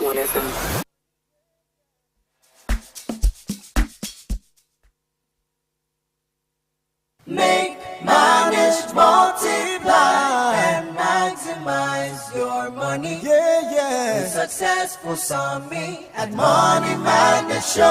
101 FM. Make, manage, multiply, and maximize your money. Yeah. Be successful, Sammy, at Money Magnet Show.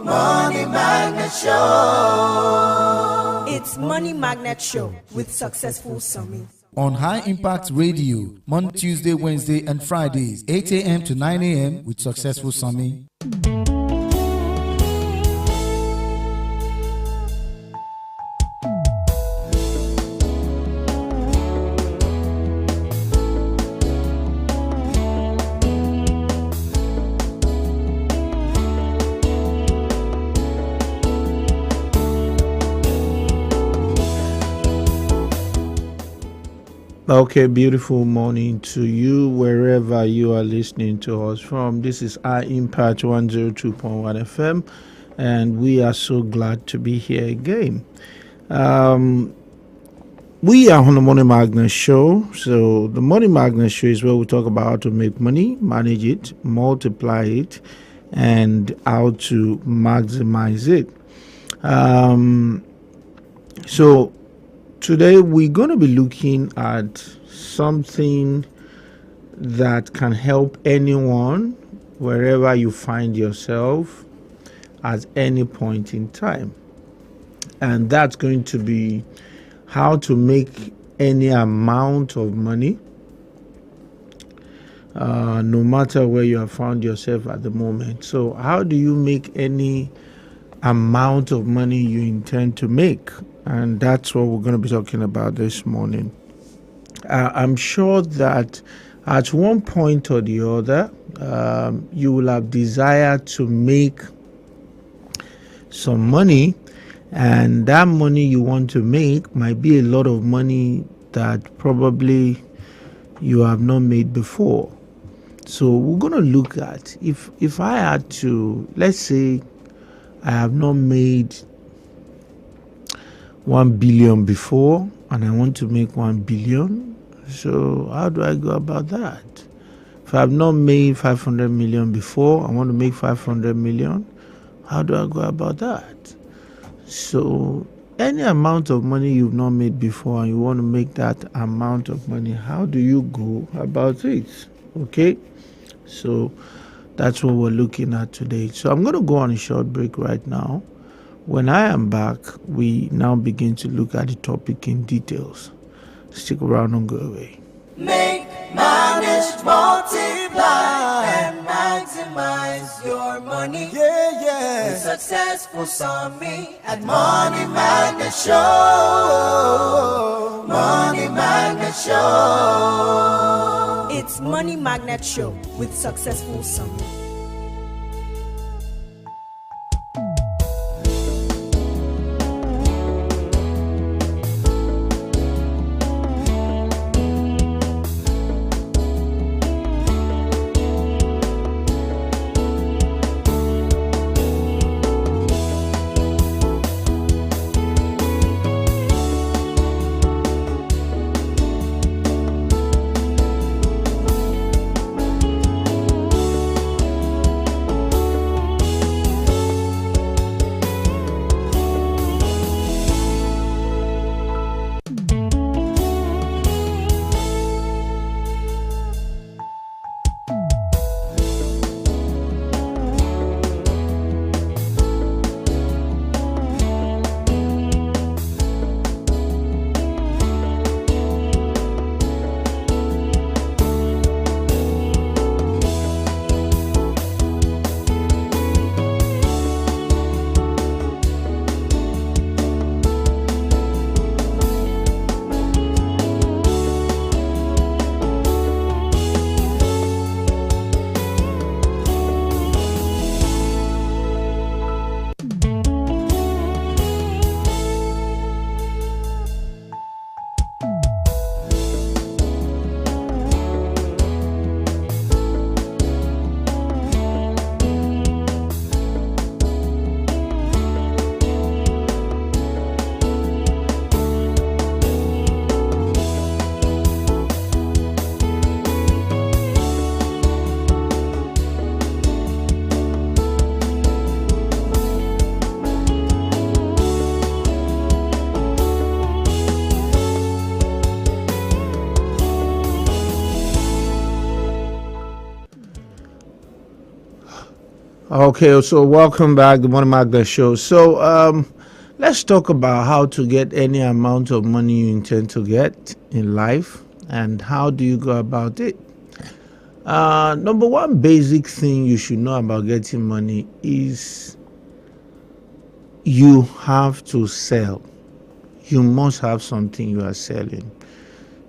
Money Magnet Show. It's Money Magnet Show with Successful Sammy. On High Impact Radio, Monday, Tuesday, Wednesday, and Fridays, 8 a.m. to 9 a.m. with Successful Sammy. Okay, beautiful morning to you wherever you are listening to us from. This is our Impact 102.1 FM, and we are so glad to be here again. We are on the Money Magnet Show. So the Money Magnet Show is where we talk about how to make money, manage it, multiply it, and how to maximize it. So today we're going to be looking at something that can help anyone wherever you find yourself at any point in time. And that's going to be how to make any amount of money, no matter where you have found yourself at the moment. So how do you make any amount of money you intend to make? And that's what we're going to be talking about this morning. I'm sure that at one point or the other, you will have desired to make some money, and that money you want to make might be a lot of money that probably you have not made before. So we're going to look at if I had to, let's say I have not made 1 billion before and I want to make 1 billion. So how do I go about that? If I have not made 500 million before, I want to make 500 million. How do I go about that? So any amount of money you've not made before and you want to make that amount of money, how do you go about it? Okay, so that's what we're looking at today. So I'm going to go on a short break right now. When I am back, we now begin to look at the topic in details. Stick around, don't go away. Make, manage, multiply, and maximize your money. Yeah. Be successful, Sammy, at Money Magnet Show. Money Magnet Show. It's Money Magnet Show with Successful Sammy. Okay, so welcome back to Money Magnet Show. So let's talk about how to get any amount of money you intend to get in life and how do you go about it. Number one basic thing you should know about getting money is you have to sell. You must have something you are selling.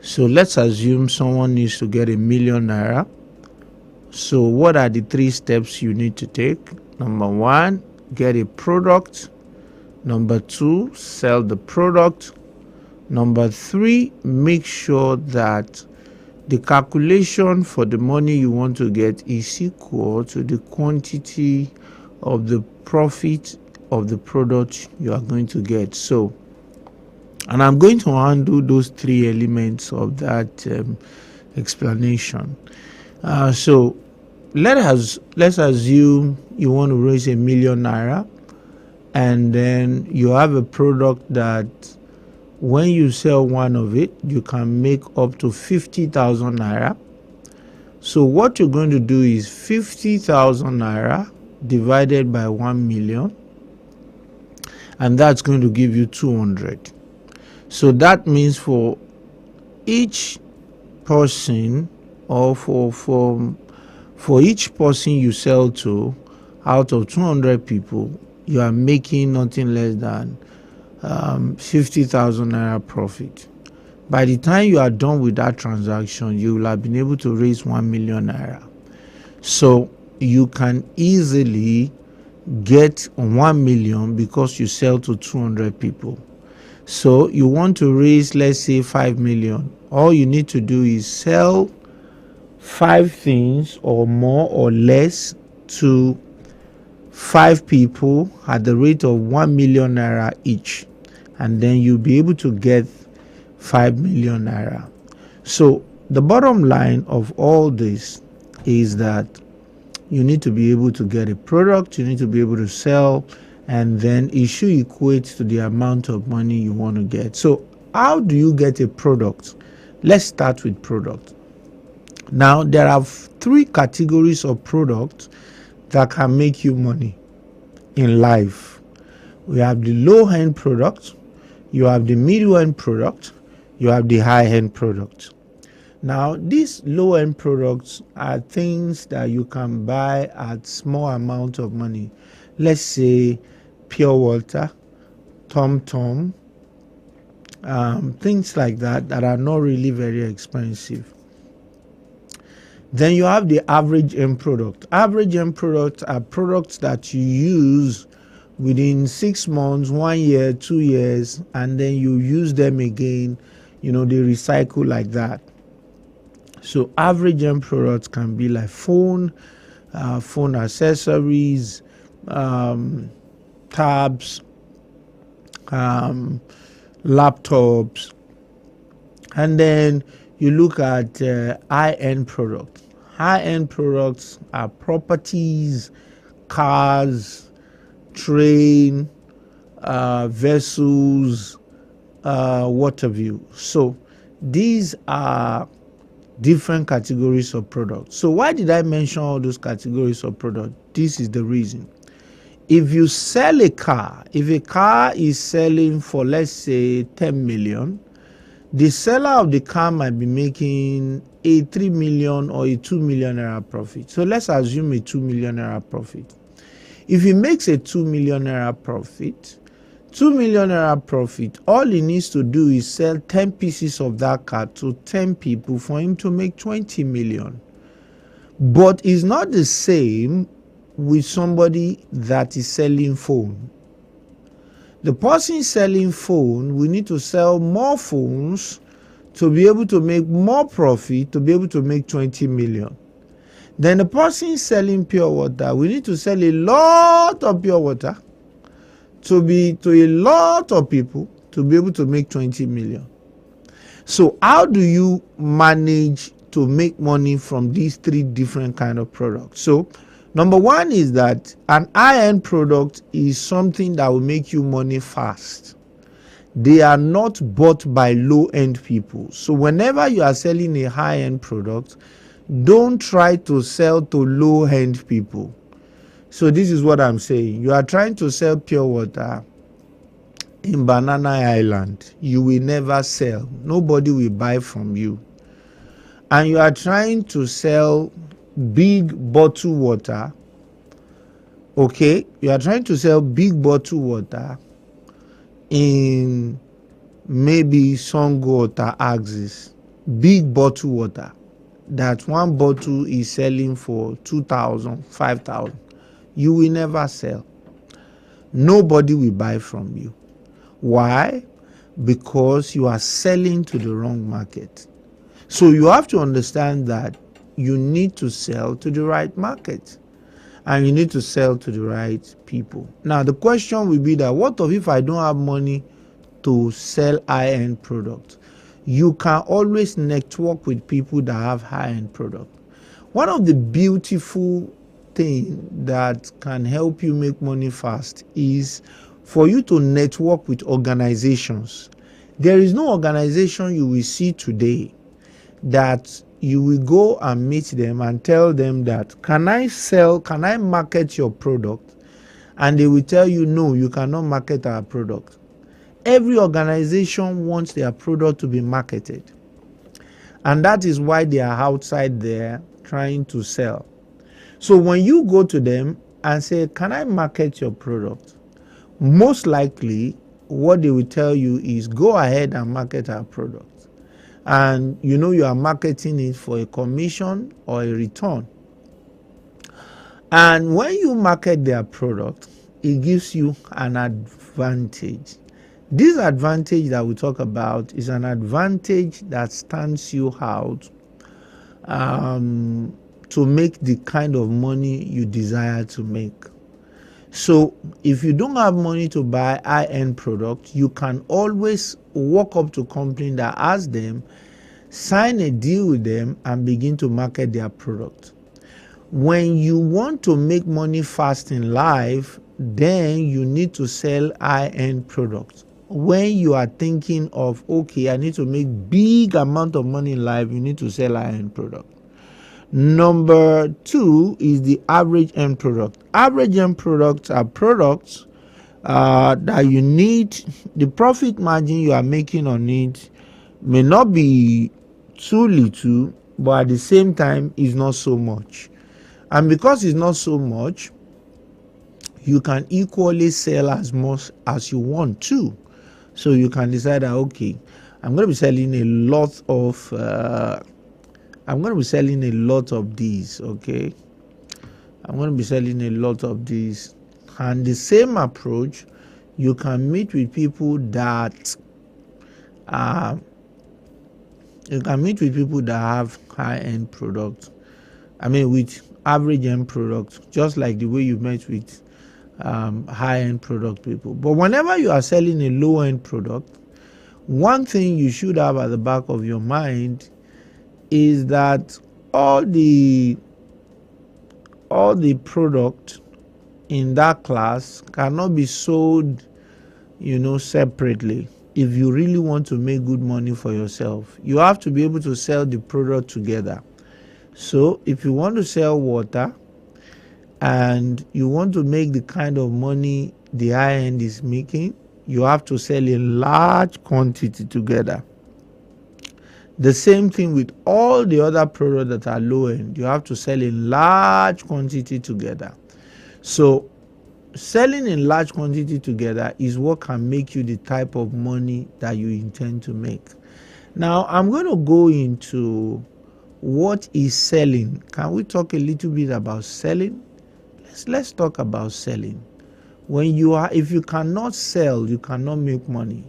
So let's assume someone needs to get ₦1,000,000. So what are the 3 steps you need to take? Number 1, get a product. Number 2, sell the product. Number 3, make sure that the calculation for the money you want to get is equal to the quantity of the profit of the product you are going to get. So, and I'm going to undo those 3 elements of that explanation. So let's assume you want to raise ₦1,000,000 and then you have a product that when you sell one of it, you can make up to 50,000 naira. So what you're going to do is 50,000 naira divided by 1 million, and that's going to give you 200. So that means for each person, or for each person you sell to, out of 200 people, you are making nothing less than 50,000 naira profit. By the time you are done with that transaction, you will have been able to raise 1 million naira. So you can easily get 1 million because you sell to 200 people. So you want to raise, let's say, 5 million. All you need to do is sell 5 things or more or less to 5 people at the rate of 1 million naira each, and then you'll be able to get 5 million naira. So the bottom line of all this is that you need to be able to get a product, you need to be able to sell, and then it should equate to the amount of money you want to get. So how do you get a product? Let's start with product. Now there are 3 categories of products that can make you money in life. We have the low-end product, you have the middle-end product, you have the high-end product. Now these low-end products are things that you can buy at small amount of money. Let's say pure water, Tom, things like that are not really very expensive. Then you have the average end product. Average end products are products that you use within 6 months, 1 year, 2 years, and then you use them again. They recycle like that. So average end products can be like phone accessories, tabs, laptops, and then you look at high-end products. High-end products are properties, cars, train, vessels, what have you. So these are different categories of products. So why did I mention all those categories of products? This is the reason. If you sell a car, if a car is selling for, let's say, 10 million, the seller of the car might be making a 3 million or a 2 million naira profit. So let's assume a 2 million naira profit. If he makes a 2 million naira profit, 2 million naira profit, all he needs to do is sell 10 pieces of that car to 10 people for him to make 20 million. But it's not the same with somebody that is selling phone. The person selling phone, we need to sell more phones to be able to make more profit, to be able to make 20 million. Then the person selling pure water, we need to sell a lot of pure water to a lot of people to be able to make 20 million. So how do you manage to make money from these 3 different kind of products? So number 1 is that an high-end product is something that will make you money fast. They are not bought by low-end people. So whenever you are selling a high-end product, don't try to sell to low-end people. So this is what I'm saying. You are trying to sell pure water in Banana Island. You will never sell. Nobody will buy from you. And you are trying to sell big bottled water. Okay, you are trying to sell big bottled water in maybe Songo or Axis. Big bottled water. That one bottle is selling for 2,000, 5,000. You will never sell. Nobody will buy from you. Why? Because you are selling to the wrong market. So you have to understand that you need to sell to the right market and you need to sell to the right people. Now the question will be that what if I don't have money to sell high-end products? You can always network with people that have high-end products. One of the beautiful things that can help you make money fast is for you to network with organizations. There is no organization you will see today that you will go and meet them and tell them that, can I market your product? And they will tell you, no, you cannot market our product. Every organization wants their product to be marketed. And that is why they are outside there trying to sell. So when you go to them and say, can I market your product? Most likely, what they will tell you is, go ahead and market our product. And you are marketing it for a commission or a return. And when you market their product, it gives you an advantage. This advantage that we talk about is an advantage that stands you out to make the kind of money you desire to make. So if you don't have money to buy high-end products, you can always walk up to a company that has them, sign a deal with them, and begin to market their product. When you want to make money fast in life, then you need to sell high-end products. When you are thinking of, okay, I need to make big amount of money in life, you need to sell high-end product. Number 2 is the average end product. Average end products are products that you need. The profit margin you are making on it may not be too little, but at the same time is not so much. And because it's not so much, you can equally sell as much as you want to. So you can decide that, okay, I'm going to be selling a lot of these, okay? I'm going to be selling a lot of these. And the same approach, you can meet with people that have high-end products. I mean, with average-end products, just like the way you met with high-end product people. But whenever you are selling a low-end product, one thing you should have at the back of your mind is that all the product in that class cannot be sold, separately. If you really want to make good money for yourself, you have to be able to sell the product together. So if you want to sell water and you want to make the kind of money the high end is making, you have to sell in large quantity together. The same thing with all the other products that are low end. You have to sell in large quantity together. So selling in large quantity together is what can make you the type of money that you intend to make. Now, I'm going to go into what is selling. Can we talk a little bit about selling? Let's talk about selling. If you cannot sell, you cannot make money.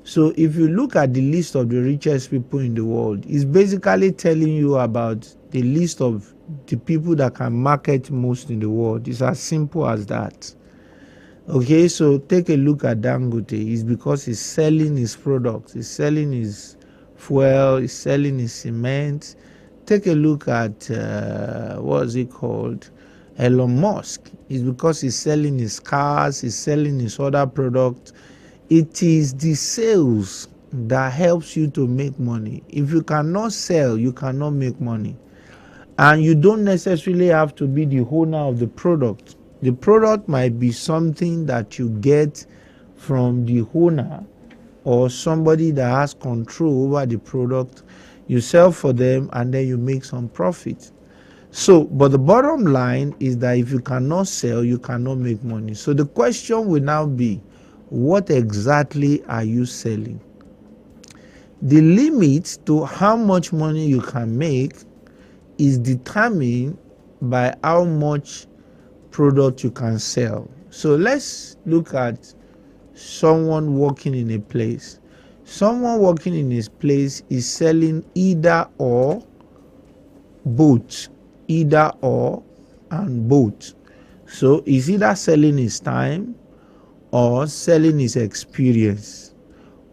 So if you look at the list of the richest people in the world, it's basically telling you about the list of the people that can market most in the world. It's as simple as that. Okay, so take a look at Dangote. It's because he's selling his products. He's selling his fuel. He's selling his cement. Take a look at, Elon Musk. It's because he's selling his cars. He's selling his other products. It is the sales that helps you to make money. If you cannot sell, you cannot make money. And you don't necessarily have to be the owner of the product The product might be something that you get from the owner or somebody that has control over the product. You sell for them and then you make some profit. So, but the bottom line is that if you cannot sell, you cannot make money. So the question will now be, what exactly are you selling? The limit to how much money you can make is determined by how much product you can sell. So let's look at someone working in a place. Someone working in his place is selling either or, both, either or and both. So he's either selling his time or selling his experience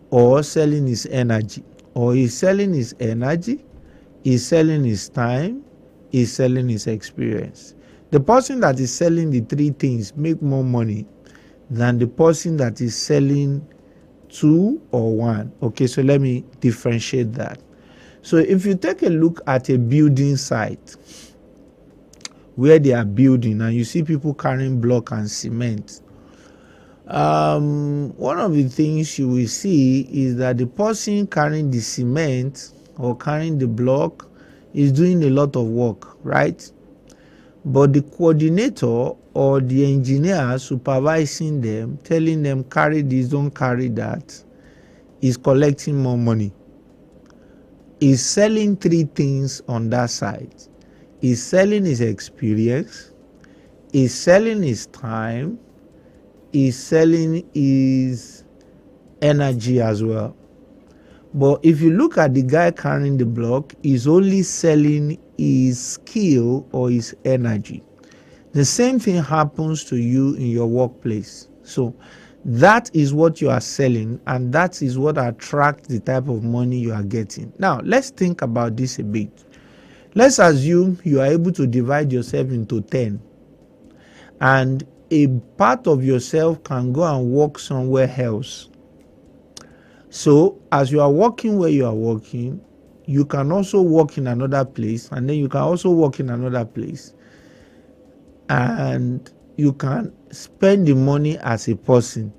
or selling his energy, or he's selling his energy, he's selling his time, he's selling his experience. The person that is selling the three things make more money than the person that is selling two or one. Okay, so let me differentiate that. So if you take a look at a building site where they are building and you see people carrying block and cement, one of the things you will see is that the person carrying the cement or carrying the block is doing a lot of work, right? But the coordinator or the engineer supervising them, telling them carry this, don't carry that, is collecting more money. Is selling three things on that side. Is selling his experience, is selling his time, is selling his energy as well. But if you look at the guy carrying the block, he's only selling his skill or his energy. The same thing happens to you in your workplace. So that is what you are selling, and that is what attracts the type of money you are getting. Now, let's think about this a bit. Let's assume you are able to divide yourself into 10, and a part of yourself can go and work somewhere else. So as you are working where you are working, you can also work in another place, and then you can also work in another place, and you can spend the money as a person.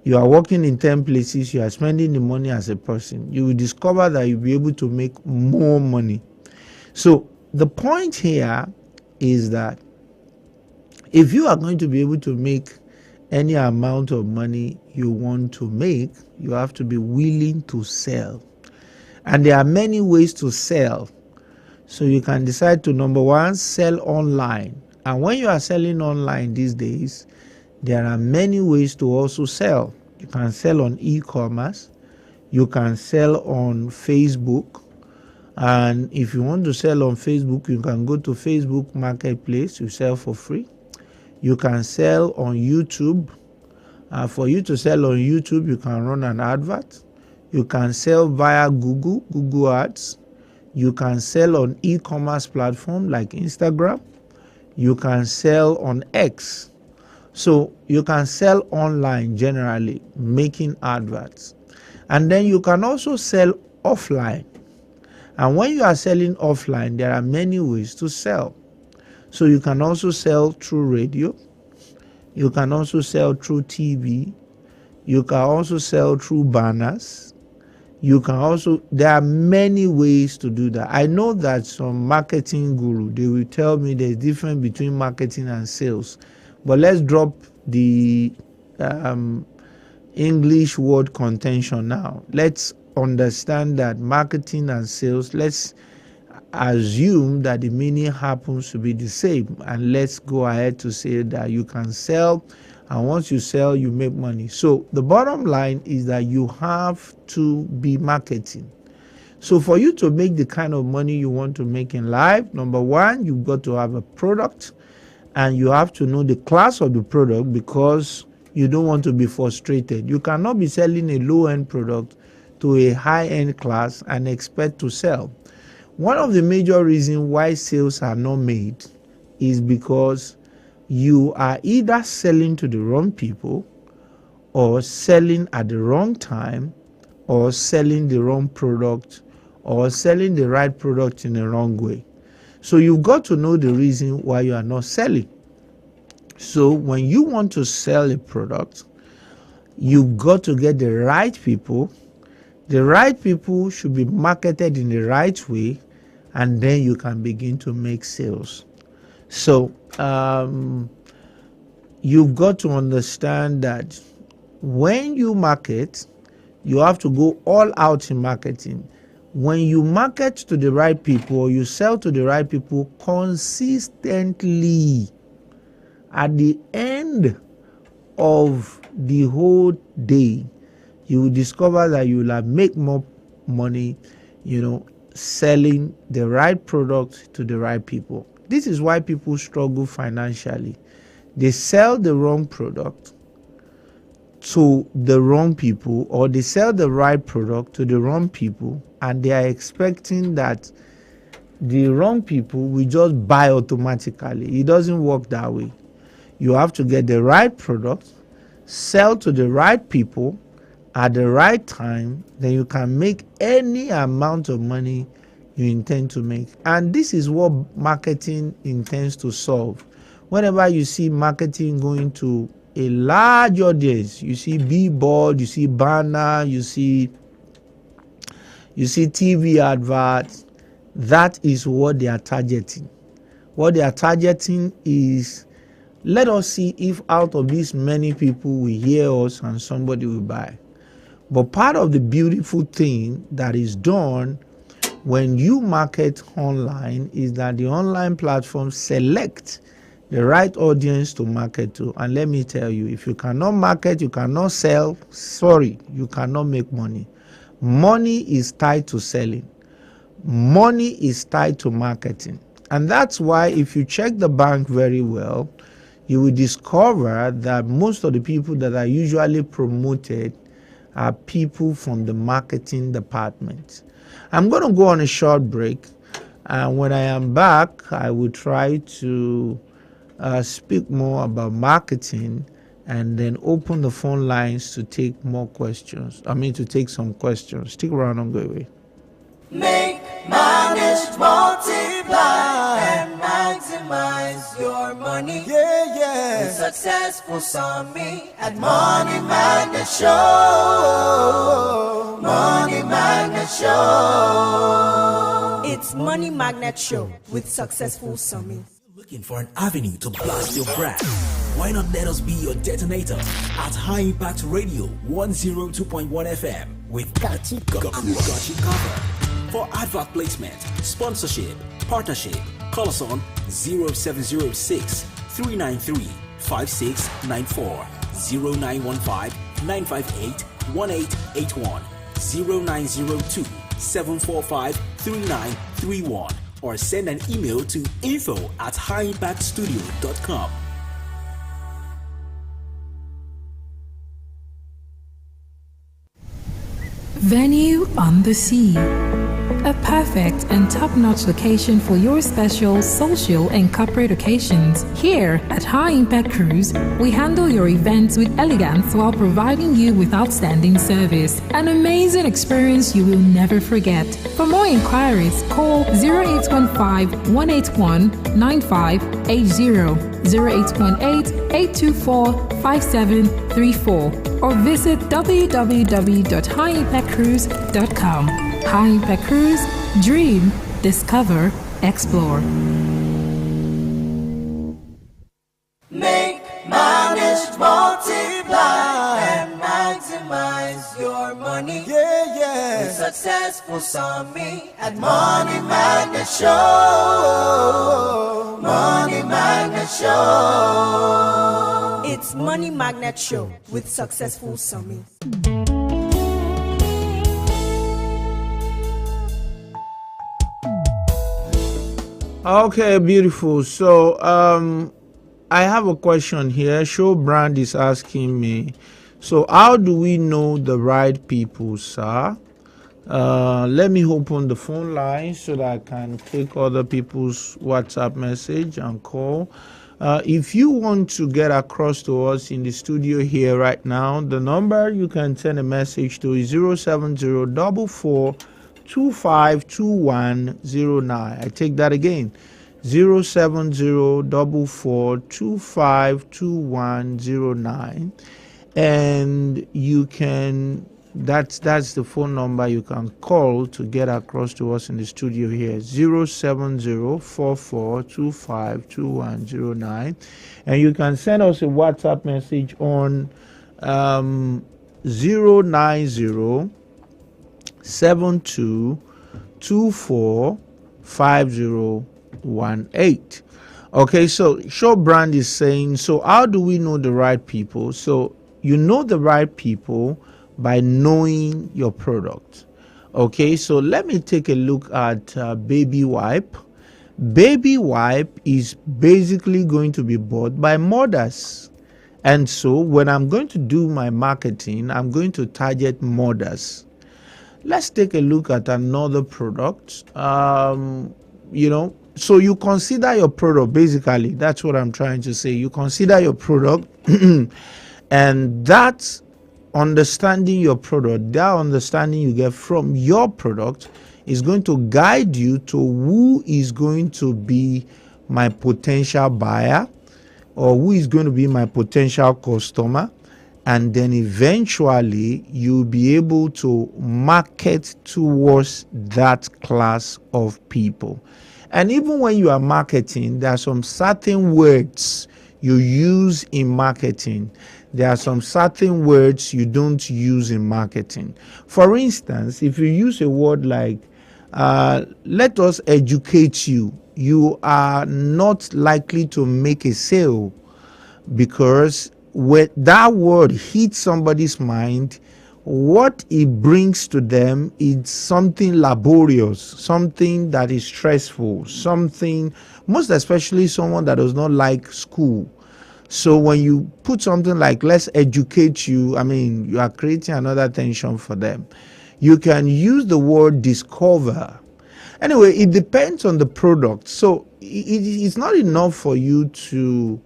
You are working in 10 places, you are spending the money as a person. You will discover that you'll be able to make more money. So the point here is that if you are going to be able to make any amount of money you want to make, you have to be willing to sell. And there are many ways to sell. So you can decide to, number one, sell online. And when you are selling online these days, there are many ways to also sell. You can sell on e-commerce. You can sell on Facebook. And if you want to sell on Facebook, you can go to Facebook Marketplace. You sell for free. You can sell on YouTube. For you to sell on YouTube, you can run an advert. You can sell via Google Ads. You can sell on e-commerce platform like Instagram. You can sell on X. So you can sell online generally, making adverts. And then you can also sell offline. And when you are selling offline, there are many ways to sell. So you can also sell through radio. You can also sell through TV. You can also sell through banners. There are many ways to do that. I know that some marketing guru, they will tell me there's difference between marketing and sales. But let's drop the English word contention now. Let's understand that marketing and sales, let's assume that the meaning happens to be the same, and let's go ahead to say that you can sell, and once you sell, you make money. So the bottom line is that you have to be marketing. So for you to make the kind of money you want to make in life, number one, you've got to have a product, and you have to know the class of the product, because you don't want to be frustrated. You cannot be selling a low-end product to a high-end class and expect to sell. One of the major reasons why sales are not made is because you are either selling to the wrong people, or selling at the wrong time, or selling the wrong product, or selling the right product in the wrong way. So you've got to know the reason why you are not selling. So when you want to sell a product, you've got to get the right people. The right people should be marketed in the right way, and then you can begin to make sales. So you've got to understand that when you market, you have to go all out in marketing. When you market to the right people or you sell to the right people consistently, at the end of the whole day, you will discover that you will have make more money, selling the right product to the right people. This is why people struggle financially. They sell the wrong product to the wrong people, or they sell the right product to the wrong people, and they are expecting that the wrong people will just buy automatically. It doesn't work that way. You have to get the right product, sell to the right people at the right time, then you can make any amount of money you intend to make. And this is what marketing intends to solve. Whenever you see marketing going to a large audience, you see billboard, you see banner, you see TV adverts, that is what they are targeting. What they are targeting is, let us see if out of these many people will hear us and somebody will buy. But part of the beautiful thing that is done when you market online is that the online platform select the right audience to market to. And let me tell you, if you cannot market, you cannot sell, sorry, you cannot make money. Money is tied to selling. Money is tied to marketing. And that's why if you check the bank very well, you will discover that most of the people that are usually promoted are people from the marketing department. I'm going to go on a short break, and when I am back, I will try to speak more about marketing and then open the phone lines to take more questions. To take some questions. Stick around, don't go away. Make, manage, multiply, and maximize your money. Yeah, yeah. With Successful Summit at Money Magnet Show. Money Magnet Show. It's Money Magnet Show with Successful Summit. Looking for an avenue to blast your brand? Why not let us be your detonator at High Impact Radio 102.1 FM with Got You Covered. For advert placement, sponsorship, partnership, call us on 0706 393 5694, 0915 958 1881, 0902 745 3931, or send an email to info@highimpactstudio.com. Venue on the Sea. A perfect and top-notch location for your special social and corporate occasions. Here at High Impact Cruise, we handle your events with elegance while providing you with outstanding service. An amazing experience you will never forget. For more inquiries, call 0815-181-9580, 0818-824-5734, or visit www.highimpactcruise.com. High Impact Cruise, dream, discover, explore. Make, manage, multiply, and maximize your money. Yeah, yeah. With Successful Summit at Money Magnet Show. Money Magnet Show. It's Money Magnet Show with Successful Summit. Okay, beautiful. So I have a question here. Show Brand is asking me, so how do we know the right people, sir? Let me open the phone line so that I can take other people's WhatsApp message and call. If you want to get across to us in the studio here right now, the number you can send a message to is 07044252109. I take that again, 07044252109, and you can that's the phone number you can call to get across to us in the studio here, 07044252109, and you can send us a WhatsApp message on 09072245018. Okay, so Shaw Brand is saying, so how do we know the right people? So you know the right people by knowing your product. Okay, so let me take a look at Baby Wipe. Baby Wipe is basically going to be bought by mothers. And so when I'm going to do my marketing, I'm going to target mothers. Let's take a look at another product. So you consider your product, basically. That's what I'm trying to say. You consider your product and that's understanding your product, that understanding you get from your product is going to guide you to who is going to be my potential buyer or who is going to be my potential customer, and then eventually you'll be able to market towards that class of people. And even when you are marketing, there are some certain words you use in marketing. There are some certain words you don't use in marketing. For instance, if you use a word like, let us educate you, you are not likely to make a sale, because when that word hits somebody's mind, what it brings to them is something laborious, something that is stressful, something, most especially someone that does not like school. So when you put something like, let's educate you, you are creating another tension for them. You can use the word discover. Anyway, it depends on the product. So it's not enough for you to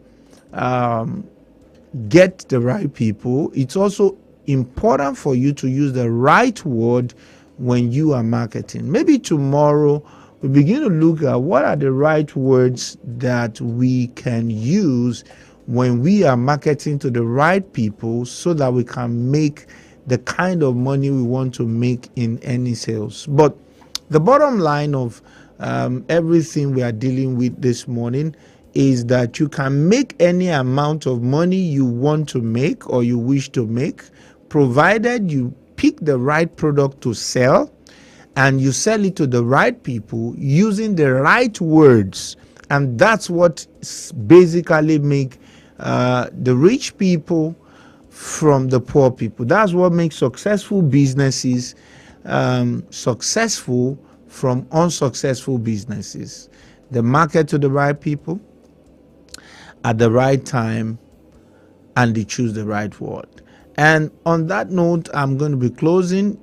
get the right people. It's also important for you to use the right word when you are marketing. Maybe tomorrow we begin to look at what are the right words that we can use when we are marketing to the right people so that we can make the kind of money we want to make in any sales. But the bottom line of everything we are dealing with this morning is that you can make any amount of money you want to make or you wish to make, provided you pick the right product to sell and you sell it to the right people using the right words. And that's what basically make the rich people from the poor people. That's what makes successful businesses successful from unsuccessful businesses. They market to the right people at the right time and they choose the right word. And on that note, I'm going to be closing.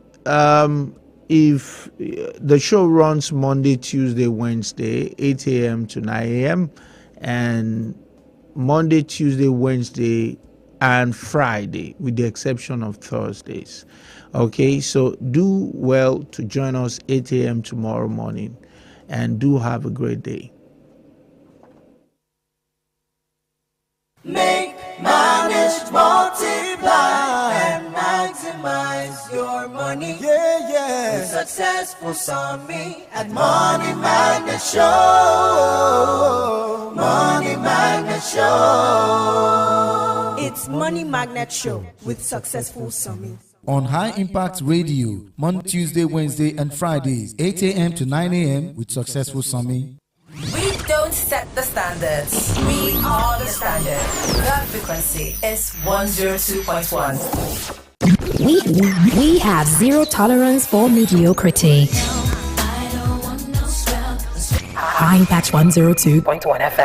If the show runs Monday, Tuesday, Wednesday, 8 a.m. to 9 a.m. and Monday, Tuesday, Wednesday, and Friday, with the exception of Thursdays. Okay, so do well to join us 8 a.m. tomorrow morning, and do have a great day. Make, manage, multiply, and maximize your money. Yeah. With Successful Summit at Money Magnet Show. Money Magnet Show. It's Money Magnet Show with Successful Summit. On High Impact Radio, Monday, Tuesday, Wednesday, and Fridays, 8 a.m. to 9 a.m. with Successful Summit. We don't set the standards. We are the standard. That frequency is 102.1. We have zero tolerance for mediocrity. High Impact 102.1 FM.